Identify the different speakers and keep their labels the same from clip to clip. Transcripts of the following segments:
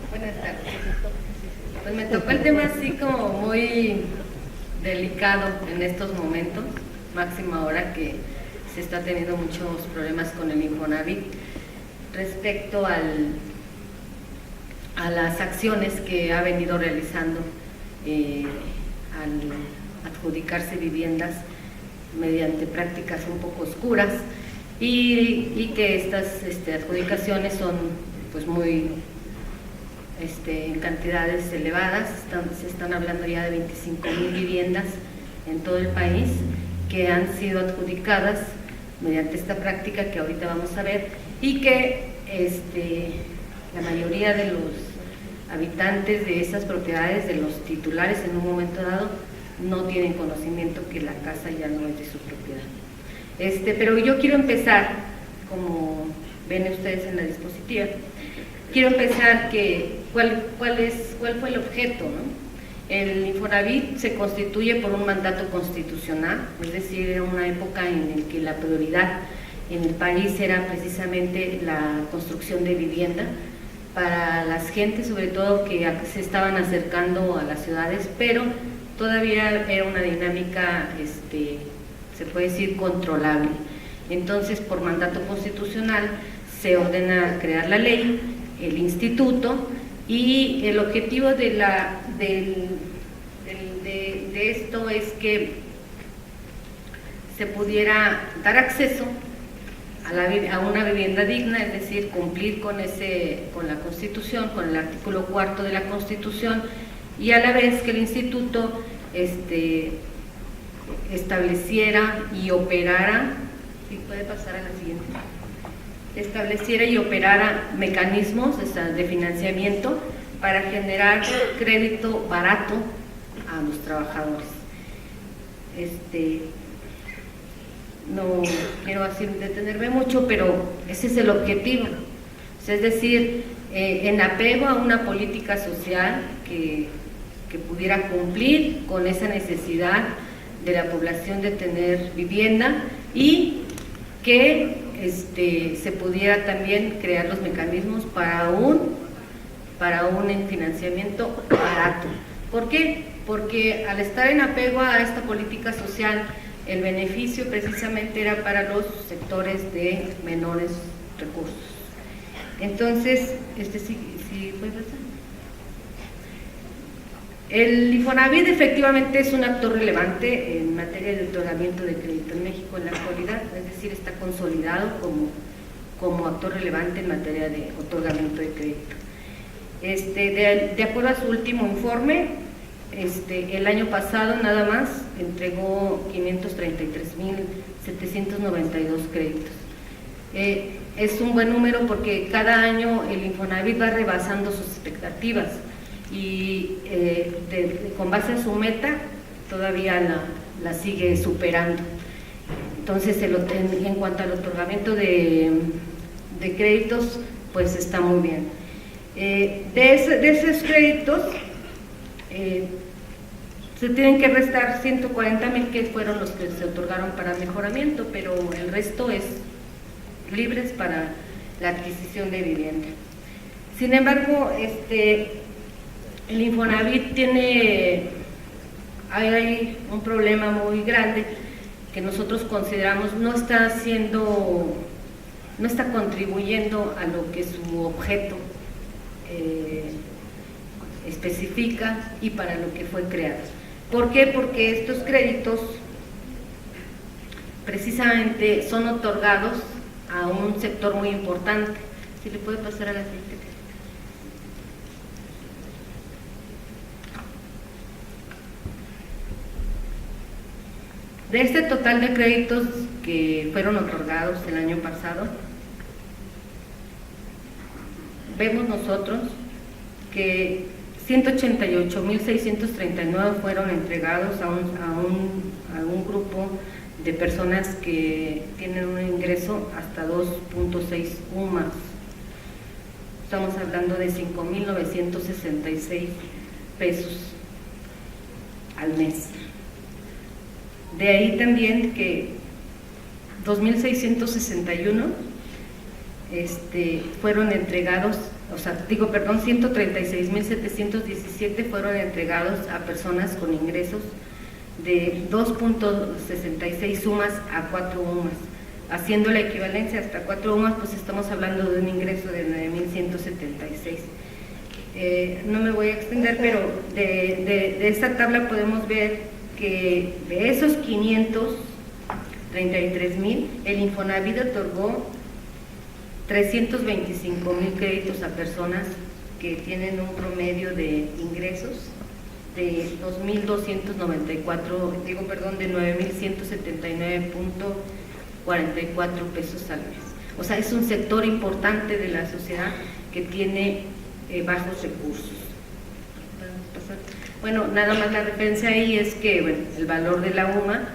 Speaker 1: Buenas tardes. Pues me tocó el tema así como muy delicado en estos momentos, máxima ahora que se está teniendo muchos problemas con el Infonavit respecto a las acciones que ha venido realizando al adjudicarse viviendas mediante prácticas un poco oscuras y que estas adjudicaciones son pues muy en cantidades elevadas. Se están hablando ya de 25,000 viviendas en todo el país que han sido adjudicadas mediante esta práctica que ahorita vamos a ver, y que la mayoría de los habitantes de esas propiedades, de los titulares en un momento dado, no tienen conocimiento que la casa ya no es de su propiedad. Pero yo quiero empezar, como ven ustedes en la dispositiva, quiero empezar cuál fue el objeto, ¿no? El Infonavit se constituye por un mandato constitucional, es decir, era una época en la que la prioridad en el país era precisamente la construcción de vivienda para las gentes, sobre todo que se estaban acercando a las ciudades, pero todavía era una dinámica, se puede decir, controlable. Entonces, por mandato constitucional se ordena crear la ley, el instituto, y el objetivo de esto es que se pudiera dar acceso a una vivienda digna, es decir, cumplir con la Constitución, con el artículo 4 de la Constitución, y a la vez que el instituto estableciera y operara, si puede pasar a la siguiente, estableciera y operara mecanismos de financiamiento para generar crédito barato a los trabajadores. No quiero así detenerme mucho, pero ese es el objetivo. Es decir, en apego a una política social que pudiera cumplir con esa necesidad de la población de tener vivienda, y que se pudiera también crear los mecanismos para un financiamiento barato. ¿Por qué? Porque al estar en apego a esta política social, el beneficio precisamente era para los sectores de menores recursos. Entonces, sí puede pasar. El Infonavit efectivamente es un actor relevante en materia de otorgamiento de crédito en México en la actualidad, es decir, está consolidado como actor relevante en materia de otorgamiento de crédito. De acuerdo a su último informe, el año pasado nada más entregó 533,792 créditos. Es un buen número porque cada año el Infonavit va rebasando sus expectativas, y con base a su meta todavía la sigue superando. Entonces, en cuanto al otorgamiento de créditos, pues está muy bien. De esos créditos se tienen que restar 140,000 que fueron los que se otorgaron para mejoramiento, pero el resto es libres para la adquisición de vivienda. Sin embargo, el Infonavit hay un problema muy grande que nosotros consideramos no está contribuyendo a lo que su objeto especifica y para lo que fue creado. ¿Por qué? Porque estos créditos precisamente son otorgados a un sector muy importante. Si le puede pasar a la siguiente. De este total de créditos que fueron otorgados el año pasado, vemos nosotros que 188,639 fueron entregados a un grupo de personas que tienen un ingreso hasta 2.6 UMAS. Estamos hablando de 5,966 pesos al mes. De ahí también que 2,661 fueron entregados 136.717 fueron entregados a personas con ingresos de 2.66 sumas a 4 UMAS. Haciendo la equivalencia hasta 4 UMAS, pues estamos hablando de un ingreso de 9.176. No me voy a extender, pero de esta tabla podemos ver que de esos 533,000, el Infonavit otorgó 325,000 créditos a personas que tienen un promedio de ingresos de 9.179.44 pesos al mes. O sea, es un sector importante de la sociedad que tiene bajos recursos. Bueno, nada más la referencia ahí es que bueno, el valor de la UMA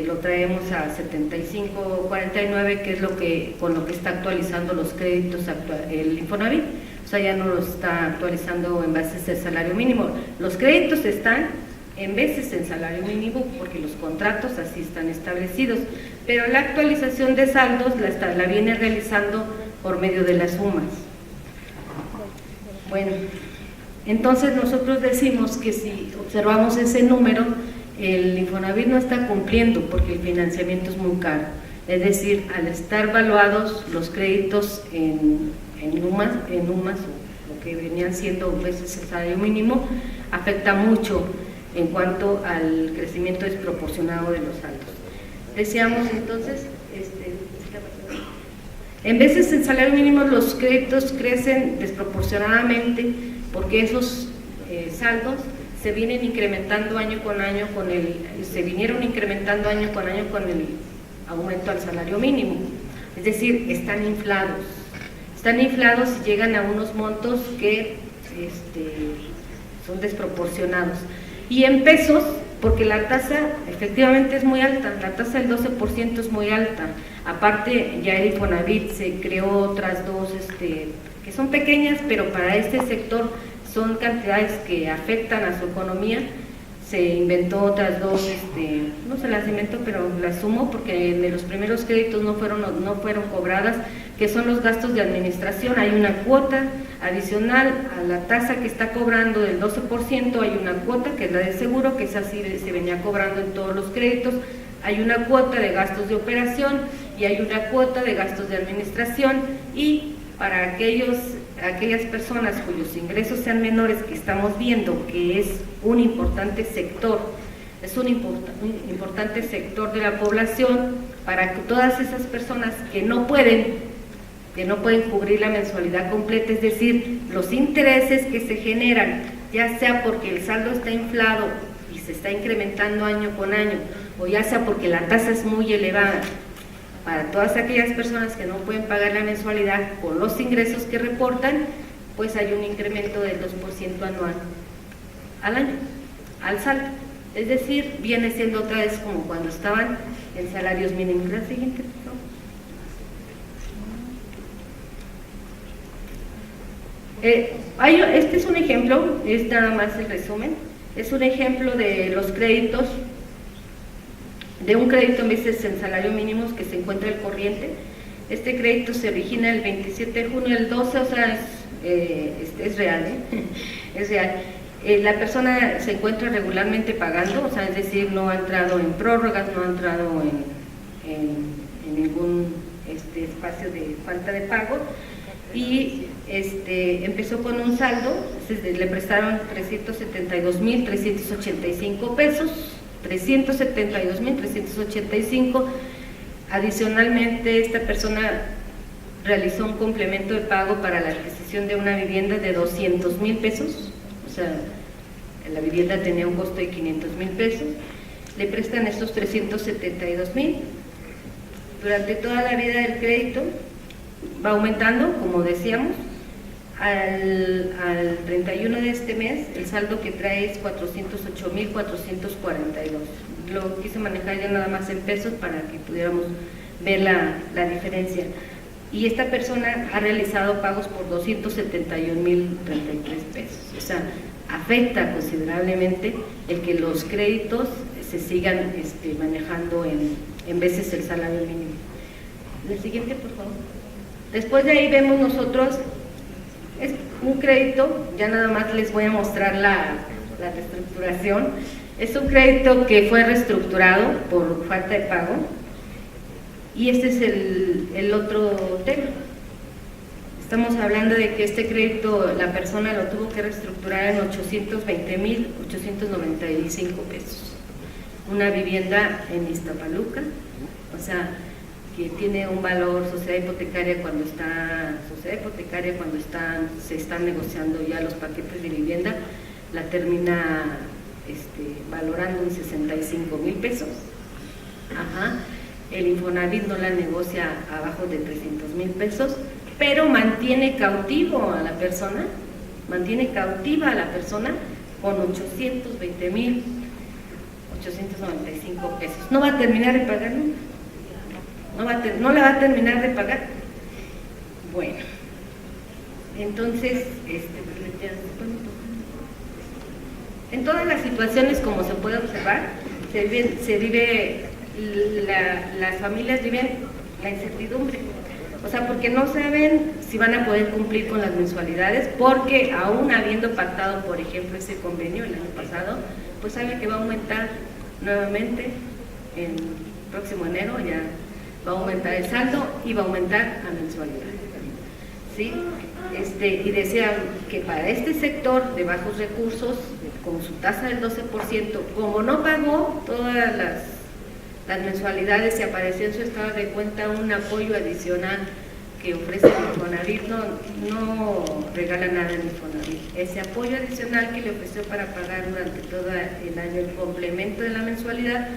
Speaker 1: lo traemos a 75.49, que es con lo que está actualizando los créditos el Infonavit. O sea, ya no lo está actualizando en bases de salario mínimo. Los créditos están en veces en salario mínimo porque los contratos así están establecidos, pero la actualización de saldos la viene realizando por medio de las sumas. Bueno, entonces nosotros decimos que si observamos ese número, el Infonavit no está cumpliendo porque el financiamiento es muy caro. Es decir, al estar valuados los créditos en UMAS, o lo que venían siendo veces el salario mínimo, afecta mucho en cuanto al crecimiento desproporcionado de los saldos. Decíamos entonces, en veces el salario mínimo los créditos crecen desproporcionadamente porque esos saldos se vienen incrementando año con año se vinieron incrementando año con año con el aumento al salario mínimo. Es decir, están inflados y llegan a unos montos que son desproporcionados. Y en pesos, porque la tasa efectivamente es muy alta, la tasa del 12% es muy alta. Aparte, ya el Infonavit se creó otras dos que son pequeñas, pero para este sector son cantidades que afectan a su economía. Se inventó otras dos, no se las inventó, pero las sumó porque de los primeros créditos no fueron cobradas, que son los gastos de administración. Hay una cuota adicional a la tasa que está cobrando del 12%, hay una cuota que es la de seguro, que es así, se venía cobrando en todos los créditos. Hay una cuota de gastos de operación y hay una cuota de gastos de administración, y para aquellas personas cuyos ingresos sean menores, que estamos viendo que es un importante sector, de la población, para que todas esas personas que no pueden cubrir la mensualidad completa, es decir, los intereses que se generan, ya sea porque el saldo está inflado y se está incrementando año con año, o ya sea porque la tasa es muy elevada, para todas aquellas personas que no pueden pagar la mensualidad con los ingresos que reportan, pues hay un incremento del 2% anual al año, al saldo. Es decir, viene siendo otra vez como cuando estaban en salarios mínimos. La siguiente, por favor. Este es un ejemplo, es nada más el resumen, es un ejemplo de los créditos, de un crédito en veces en salario mínimo que se encuentra el corriente. Este crédito se origina el 27 de junio del 12, o sea, es real, es real. La persona se encuentra regularmente pagando, o sea, es decir, no ha entrado en prórrogas, no ha entrado en ningún espacio de falta de pago, y empezó con un saldo, le prestaron 372,385 pesos, 372,385. Adicionalmente, esta persona realizó un complemento de pago para la adquisición de una vivienda de 200,000 pesos, o sea, la vivienda tenía un costo de 500,000 pesos, le prestan estos 372,000. Durante toda la vida del crédito va aumentando, como decíamos. Al 31 de este mes, el saldo que trae es 408,442. Lo quise manejar ya nada más en pesos para que pudiéramos ver la diferencia. Y esta persona ha realizado pagos por 271,033 pesos. O sea, afecta considerablemente el que los créditos se sigan manejando en veces el salario mínimo. La siguiente, por favor. Después de ahí vemos nosotros Es un crédito, ya nada más les voy a mostrar la reestructuración. Es un crédito que fue reestructurado por falta de pago, y este es el otro tema. Estamos hablando de que este crédito la persona lo tuvo que reestructurar en 820,895 pesos. Una vivienda en Iztapaluca, o sea, que tiene un valor sociedad hipotecaria cuando se están negociando ya los paquetes de vivienda, la termina valorando en 65,000 pesos. Ajá. El Infonavit no la negocia abajo de 300,000 pesos, pero mantiene cautiva a la persona con 820,895 pesos. No va a terminar de pagar nunca. No la va a terminar de pagar. Bueno, entonces, en todas las situaciones, como se puede observar, las familias viven la incertidumbre, o sea, porque no saben si van a poder cumplir con las mensualidades, porque aún habiendo pactado, por ejemplo, ese convenio el año pasado, pues saben que va a aumentar nuevamente en próximo enero, ya va a aumentar el saldo y va a aumentar la mensualidad, ¿sí? Y desean que para este sector de bajos recursos, con su tasa del 12%, como no pagó todas las mensualidades y apareció en su estado de cuenta un apoyo adicional que ofrece el Infonavit, no regala nada el Infonavit. Ese apoyo adicional que le ofreció para pagar durante todo el año el complemento de la mensualidad,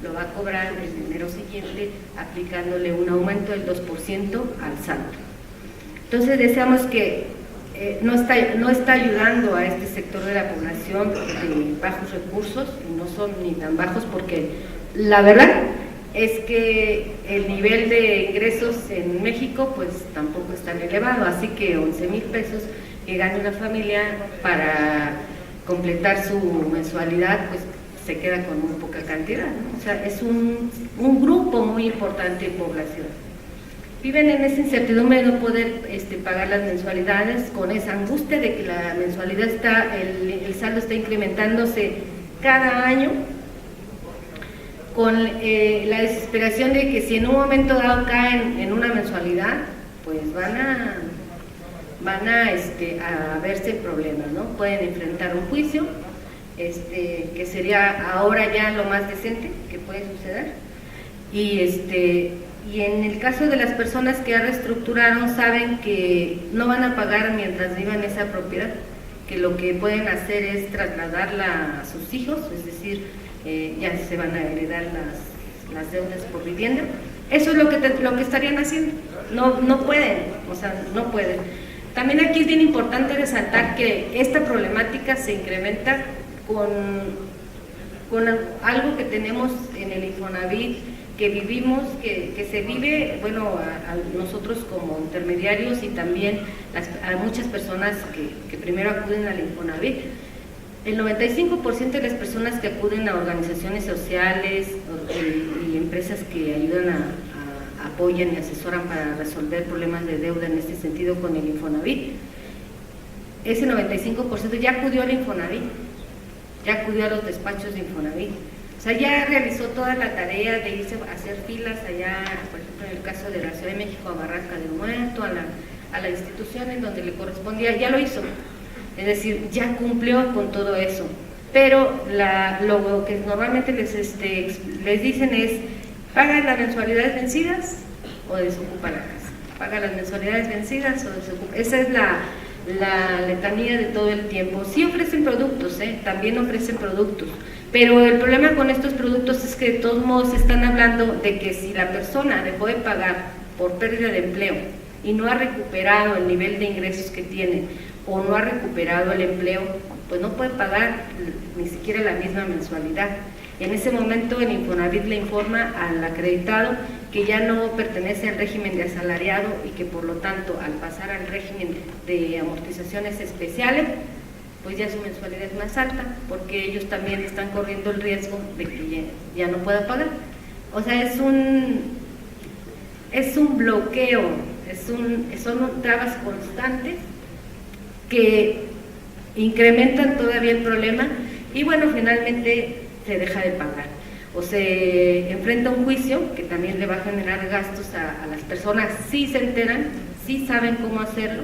Speaker 1: lo va a cobrar el enero siguiente aplicándole un aumento del 2% al saldo. Entonces deseamos que no está ayudando a este sector de la población de bajos recursos, y no son ni tan bajos, porque la verdad es que el nivel de ingresos en México pues tampoco es tan elevado, así que 11,000 pesos que gana una familia para completar su mensualidad pues se queda con muy poca cantidad, ¿no? O sea, es un grupo muy importante de población. Viven en esa incertidumbre de no poder pagar las mensualidades, con esa angustia de que la mensualidad el saldo está incrementándose cada año, con la desesperación de que si en un momento dado caen en una mensualidad, pues van a verse en problemas, ¿no? Pueden enfrentar un juicio, que sería ahora ya lo más decente que puede suceder, y en el caso de las personas que ya reestructuraron, saben que no van a pagar mientras vivan esa propiedad, que lo que pueden hacer es trasladarla a sus hijos, es decir, ya se van a heredar las deudas por vivienda. Eso es lo que estarían haciendo. No pueden, o sea, no pueden. También aquí es bien importante resaltar que esta problemática se incrementa con algo que tenemos en el Infonavit, que vivimos, que se vive, bueno, a nosotros como intermediarios y también a muchas personas que primero acuden al Infonavit. El 95% de las personas que acuden a organizaciones sociales y empresas que ayudan apoyan y asesoran para resolver problemas de deuda en este sentido con el Infonavit, ese 95% ya acudió al Infonavit, ya acudió a los despachos de Infonavit. O sea, ya realizó toda la tarea de irse a hacer filas allá, por ejemplo, en el caso de la Ciudad de México, a Barranca del Muerto, a la institución en donde le correspondía, ya lo hizo. Es decir, ya cumplió con todo eso. Pero lo que normalmente les dicen es: paga las mensualidades vencidas o desocupa la casa. Paga las mensualidades vencidas o desocupa. Esa es la letanía de todo el tiempo. Sí ofrecen productos, también ofrecen productos, pero el problema con estos productos es que de todos modos están hablando de que si la persona dejó de pagar por pérdida de empleo y no ha recuperado el nivel de ingresos que tiene, o no ha recuperado el empleo, pues no puede pagar ni siquiera la misma mensualidad. En ese momento el Infonavit le informa al acreditado que ya no pertenece al régimen de asalariado y que por lo tanto, al pasar al régimen de amortizaciones especiales, pues ya su mensualidad es más alta, porque ellos también están corriendo el riesgo de que ya no pueda pagar. O sea, es un bloqueo, son trabas constantes que incrementan todavía el problema y bueno, finalmente se deja de pagar o se enfrenta a un juicio que también le va a generar gastos a las personas si se enteran, si saben cómo hacerlo,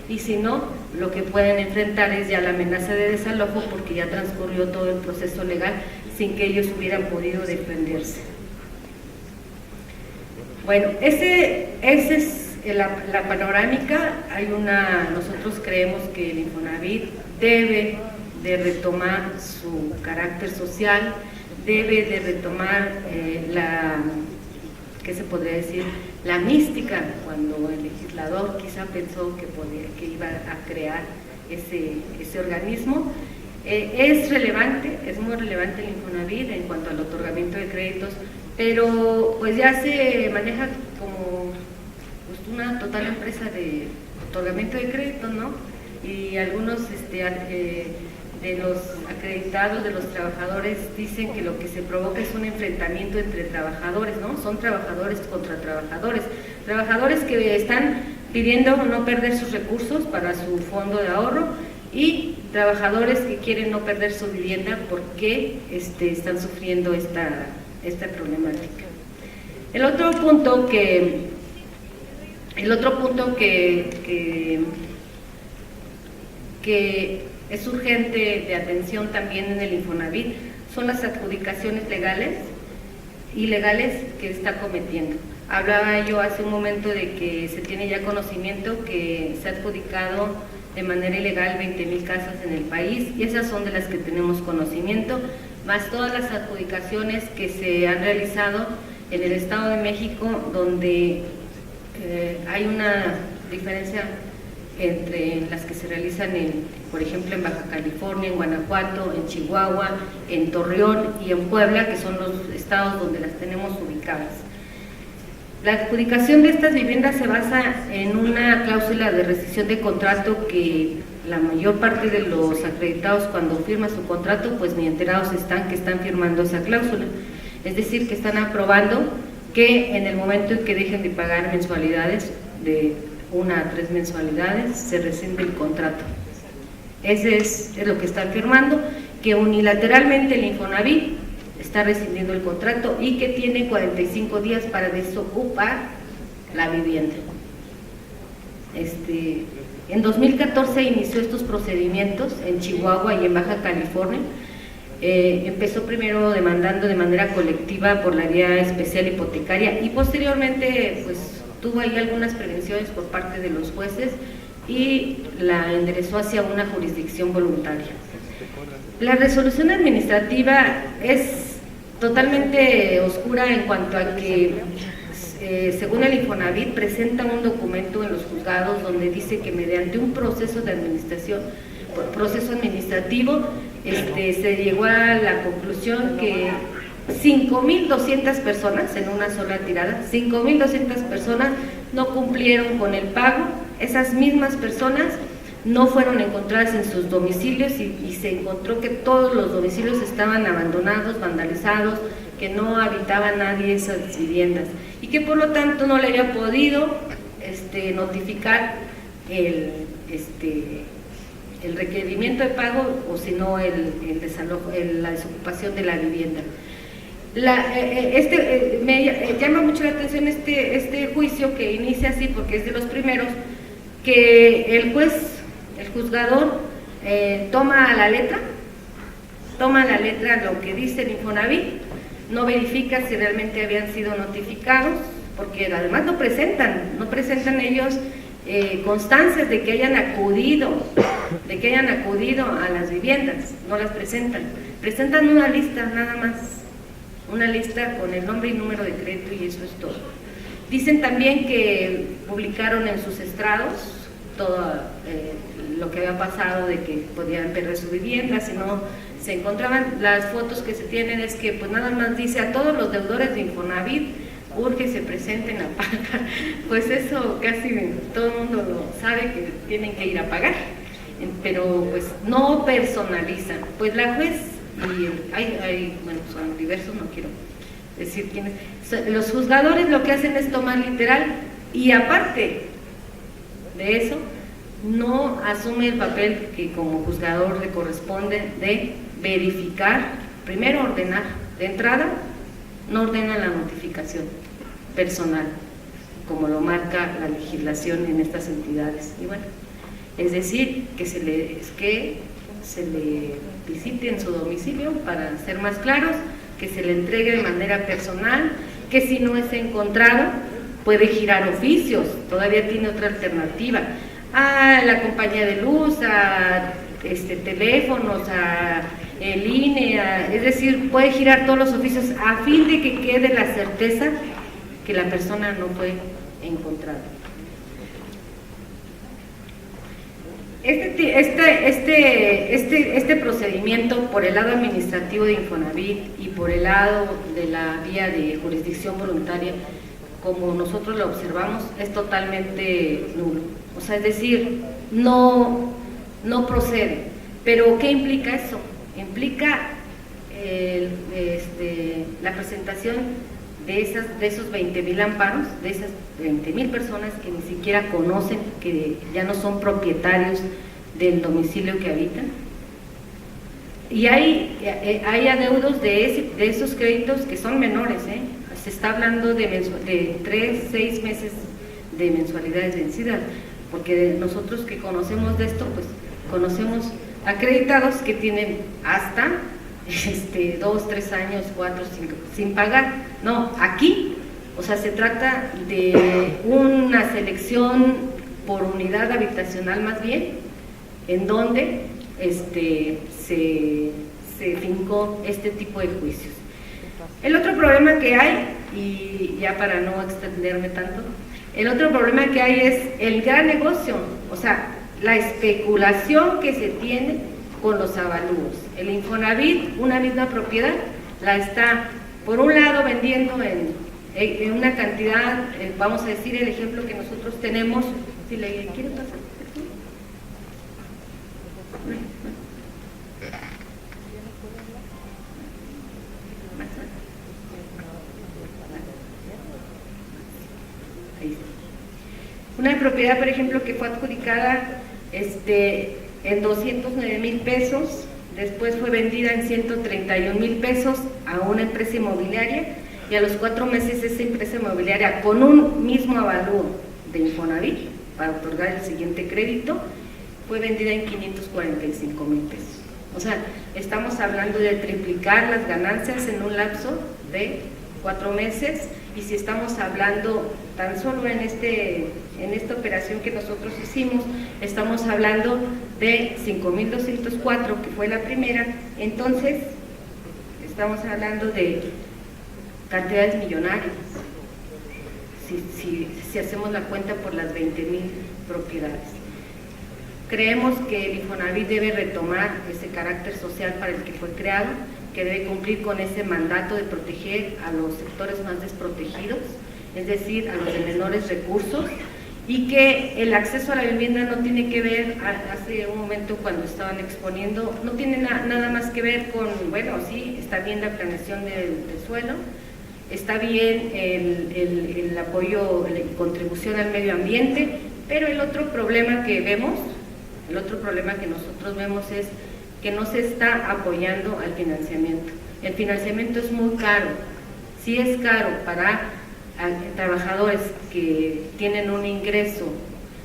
Speaker 1: y si no, lo que pueden enfrentar es ya la amenaza de desalojo porque ya transcurrió todo el proceso legal sin que ellos hubieran podido defenderse. Bueno, ese es la panorámica. Nosotros creemos que el Infonavit debe de retomar su carácter social, debe de retomar ¿qué se podría decir? La mística, cuando el legislador quizá pensó que iba a crear ese organismo. Es relevante, es muy relevante el Infonavit en cuanto al otorgamiento de créditos, pero pues ya se maneja como pues, una total empresa de otorgamiento de créditos, ¿no? Y algunos de los acreditados, de los trabajadores, dicen que lo que se provoca es un enfrentamiento entre trabajadores, ¿no? Son trabajadores contra trabajadores, trabajadores que están pidiendo no perder sus recursos para su fondo de ahorro y trabajadores que quieren no perder su vivienda porque están sufriendo esta problemática. El otro punto que es urgente de atención también en el Infonavit son las adjudicaciones ilegales que está cometiendo. Hablaba yo hace un momento de que se tiene ya conocimiento que se ha adjudicado de manera ilegal 20,000 casas en el país, y esas son de las que tenemos conocimiento, más todas las adjudicaciones que se han realizado en el Estado de México, donde hay una diferencia entre las que se realizan por ejemplo, en Baja California, en Guanajuato, en Chihuahua, en Torreón y en Puebla, que son los estados donde las tenemos ubicadas. La adjudicación de estas viviendas se basa en una cláusula de rescisión de contrato que la mayor parte de los acreditados cuando firman su contrato, pues ni enterados están que están firmando esa cláusula. Es decir, que están aprobando que en el momento en que dejen de pagar mensualidades, de 1 a 3 mensualidades, se rescinde el contrato. Ese es lo que están firmando, que unilateralmente el Infonavit está rescindiendo el contrato y que tiene 45 días para desocupar la vivienda. En 2014 inició estos procedimientos en Chihuahua y en Baja California. Empezó primero demandando de manera colectiva por la Vía Especial Hipotecaria y posteriormente pues tuvo ahí algunas prevenciones por parte de los jueces y la enderezó hacia una jurisdicción voluntaria. La resolución administrativa es totalmente oscura en cuanto a que, según el Infonavit, presenta un documento en los juzgados donde dice que mediante un proceso administrativo, se llegó a la conclusión que 5,200 personas en una sola tirada, 5,200 personas no cumplieron con el pago. Esas mismas personas no fueron encontradas en sus domicilios y se encontró que todos los domicilios estaban abandonados, vandalizados, que no habitaba nadie esas viviendas y que por lo tanto no le había podido notificar el requerimiento de pago o si no el desalojo, la desocupación de la vivienda. Me llama mucho la atención este juicio que inicia así porque es de los primeros, que el juzgador toma a la letra lo que dice el Infonavit, no verifica si realmente habían sido notificados, porque además no presentan ellos constancias de que hayan acudido a las viviendas, no las presentan una lista nada más, una lista con el nombre y número de crédito y eso es todo. Dicen también que publicaron en sus estrados todo lo que había pasado, de que podían perder su vivienda si no se encontraban. Las fotos que se tienen es que pues nada más dice a todos los deudores de Infonavit urge se presenten a pagar. Pues eso casi todo el mundo lo sabe, que tienen que ir a pagar, pero pues no personalizan. Pues la juez, y bueno, son diversos, no quiero decir quiénes, los juzgadores lo que hacen es tomar literal y aparte de eso no asume el papel que como juzgador le corresponde de verificar, primero ordenar. De entrada, no ordena la notificación personal, como lo marca la legislación en estas entidades. Y bueno, es decir, que se le visite en su domicilio, para ser más claros, que se le entregue de manera personal, que si no es encontrado, puede girar oficios, todavía tiene otra alternativa, a la compañía de luz, a teléfonos, a el INE, es decir, puede girar todos los oficios a fin de que quede la certeza que la persona no fue encontrada. Este procedimiento por el lado administrativo de Infonavit y por el lado de la vía de jurisdicción voluntaria, como nosotros lo observamos, es totalmente nulo. O sea, es decir, no procede. Pero ¿qué implica eso? Implica la presentación de esos 20,000 amparos, de esas 20,000 personas que ni siquiera conocen, que ya no son propietarios del domicilio que habitan. Y hay adeudos de esos créditos que son menores, se está hablando de 3, 6 meses de mensualidades vencidas, porque nosotros que conocemos de esto, pues conocemos acreditados que tienen hasta 2, 3 años, 4, 5, sin pagar. No, aquí, o sea, se trata de una selección por unidad habitacional más bien, en donde se fincó este tipo de juicios. El otro problema que hay, y ya para no extenderme tanto, el otro problema que hay es el gran negocio, o sea, la especulación que se tiene con los avalúos. El Infonavit, una misma propiedad, la está, por un lado, vendiendo en una cantidad, vamos a decir el ejemplo que nosotros tenemos, si le quiere pasar. Una propiedad, por ejemplo, que fue adjudicada en 209,000 pesos, después fue vendida en 131,000 pesos a una empresa inmobiliaria, y a los 4 meses esa empresa inmobiliaria, con un mismo avalúo de Infonavit para otorgar el siguiente crédito, fue vendida en 545,000 pesos. O sea, estamos hablando de triplicar las ganancias en un lapso de 4 meses, y si estamos hablando tan solo en esta operación que nosotros hicimos, estamos hablando de 5,204, que fue la primera. Entonces estamos hablando de cantidades millonarias, si hacemos la cuenta por las 20,000 propiedades. Creemos que el Infonavit debe retomar ese carácter social para el que fue creado, que debe cumplir con ese mandato de proteger a los sectores más desprotegidos, es decir, a los de menores recursos, y que el acceso a la vivienda no tiene que ver, hace un momento cuando estaban exponiendo, no tiene nada más que ver con, bueno, sí, está bien la planeación del suelo, está bien el apoyo, la contribución al medio ambiente, pero el otro problema que nosotros vemos es que no se está apoyando al financiamiento. El financiamiento es muy caro, sí es caro para trabajadores que tienen un ingreso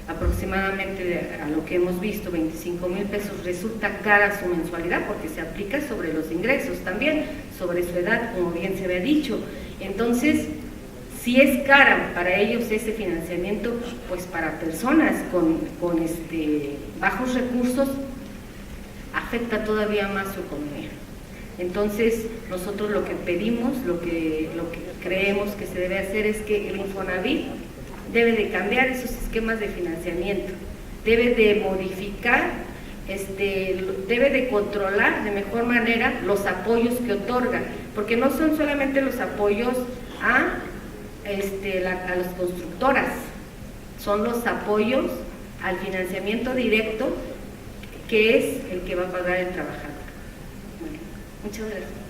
Speaker 1: aproximadamente, a lo que hemos visto, 25,000 pesos, resulta cara su mensualidad porque se aplica sobre los ingresos también, sobre su edad, como bien se había dicho. Entonces, si es cara para ellos ese financiamiento, pues para personas con bajos recursos, afecta todavía más su economía. Entonces, nosotros lo que pedimos, lo que creemos que se debe hacer es que el Infonavit debe de cambiar esos esquemas de financiamiento, debe de modificar, debe de controlar de mejor manera los apoyos que otorga, porque no son solamente los apoyos a las constructoras, son los apoyos al financiamiento directo, que es el que va a pagar el trabajador. Bueno, muchas gracias.